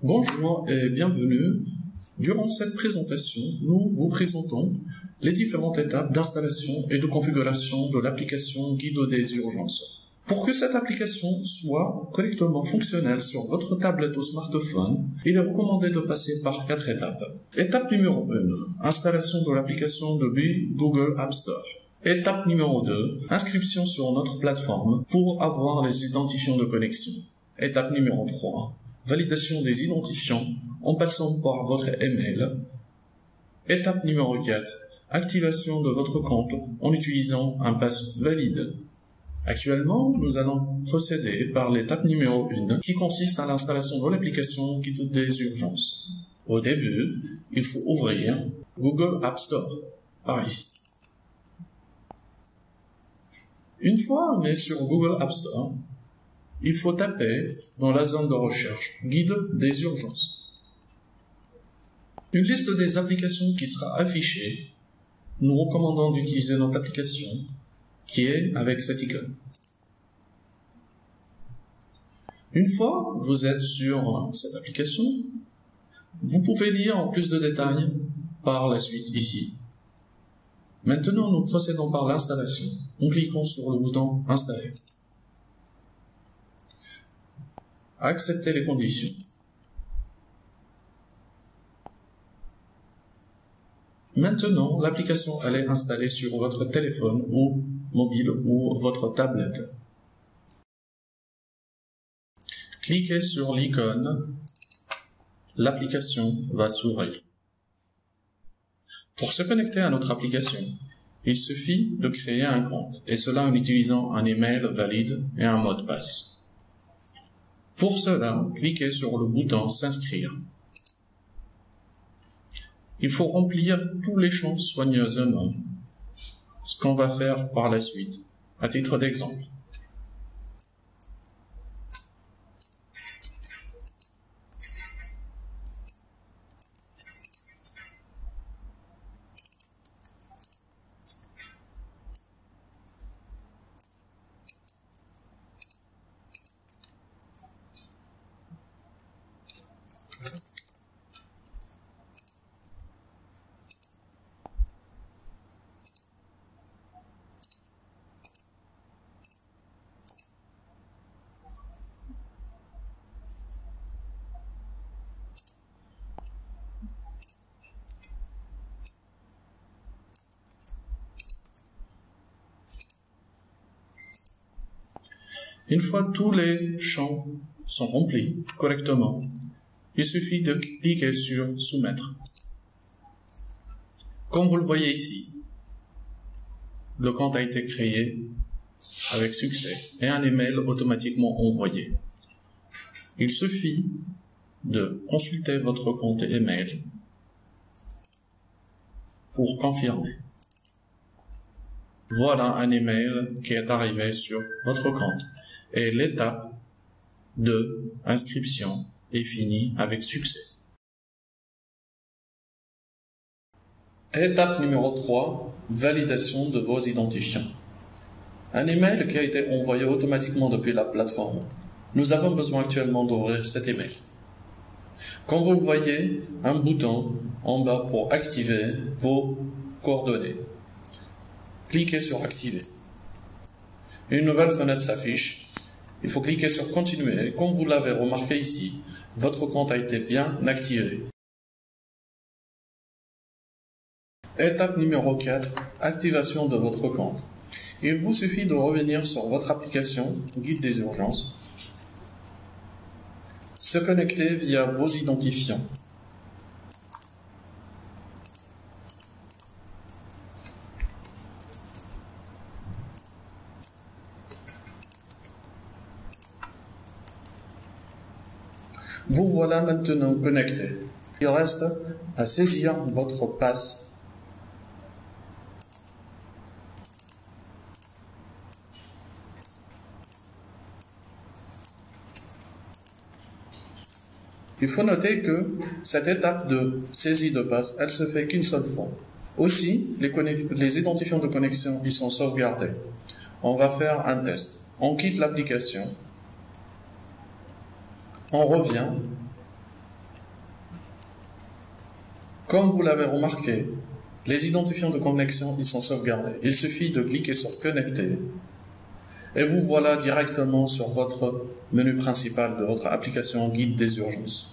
Bonjour et bienvenue. Durant cette présentation, nous vous présentons les différentes étapes d'installation et de configuration de l'application Guide des urgences. Pour que cette application soit correctement fonctionnelle sur votre tablette ou smartphone, il est recommandé de passer par 4 étapes. Étape numéro 1, installation de l'application depuis Google App Store. Étape numéro 2, inscription sur notre plateforme pour avoir les identifiants de connexion. Étape numéro 3, validation des identifiants en passant par votre email. Étape numéro 4, activation de votre compte en utilisant un pass valide. Actuellement, nous allons procéder par l'étape numéro 1 qui consiste à l'installation de l'application Guide des urgences. Au début, il faut ouvrir Google App Store, par ici. Une fois on est sur Google App Store, il faut taper dans la zone de recherche « Guide des urgences ». Une liste des applications qui sera affichée. Nous recommandons d'utiliser notre application qui est avec cette icône. Une fois que vous êtes sur cette application, vous pouvez lire en plus de détails par la suite ici. Maintenant, nous procédons par l'installation en cliquant sur le bouton « Installer ». Acceptez les conditions. Maintenant, l'application elle est installée sur votre téléphone ou mobile ou votre tablette. Cliquez sur l'icône. L'application va s'ouvrir. Pour se connecter à notre application, il suffit de créer un compte, et cela en utilisant un email valide et un mot de passe. Pour cela, cliquez sur le bouton « S'inscrire ». Il faut remplir tous les champs soigneusement, ce qu'on va faire par la suite, à titre d'exemple. Une fois tous les champs sont remplis correctement, il suffit de cliquer sur « Soumettre ». Comme vous le voyez ici, le compte a été créé avec succès et un email automatiquement envoyé. Il suffit de consulter votre compte email pour confirmer. Voilà un email qui est arrivé sur votre compte. Et l'étape de inscription est finie avec succès. Étape numéro 3, validation de vos identifiants. Un email qui a été envoyé automatiquement depuis la plateforme. Nous avons besoin actuellement d'ouvrir cet email. Comme vous voyez, un bouton en bas pour activer vos coordonnées. Cliquez sur Activer. Une nouvelle fenêtre s'affiche. Il faut cliquer sur « Continuer ». Comme vous l'avez remarqué ici, votre compte a été bien activé. Étape numéro 4, activation de votre compte. Il vous suffit de revenir sur votre application Guide des urgences, se connecter via vos identifiants. Vous voilà maintenant connecté. Il reste à saisir votre passe. Il faut noter que cette étape de saisie de passe, elle se fait qu'une seule fois. Aussi, les identifiants de connexion, ils sont sauvegardés. On va faire un test. On quitte l'application. On revient Comme vous l'avez remarqué, les identifiants de connexion, ils sont sauvegardés. Il suffit de cliquer sur Connecter et vous voilà directement sur votre menu principal de votre application Guide des urgences.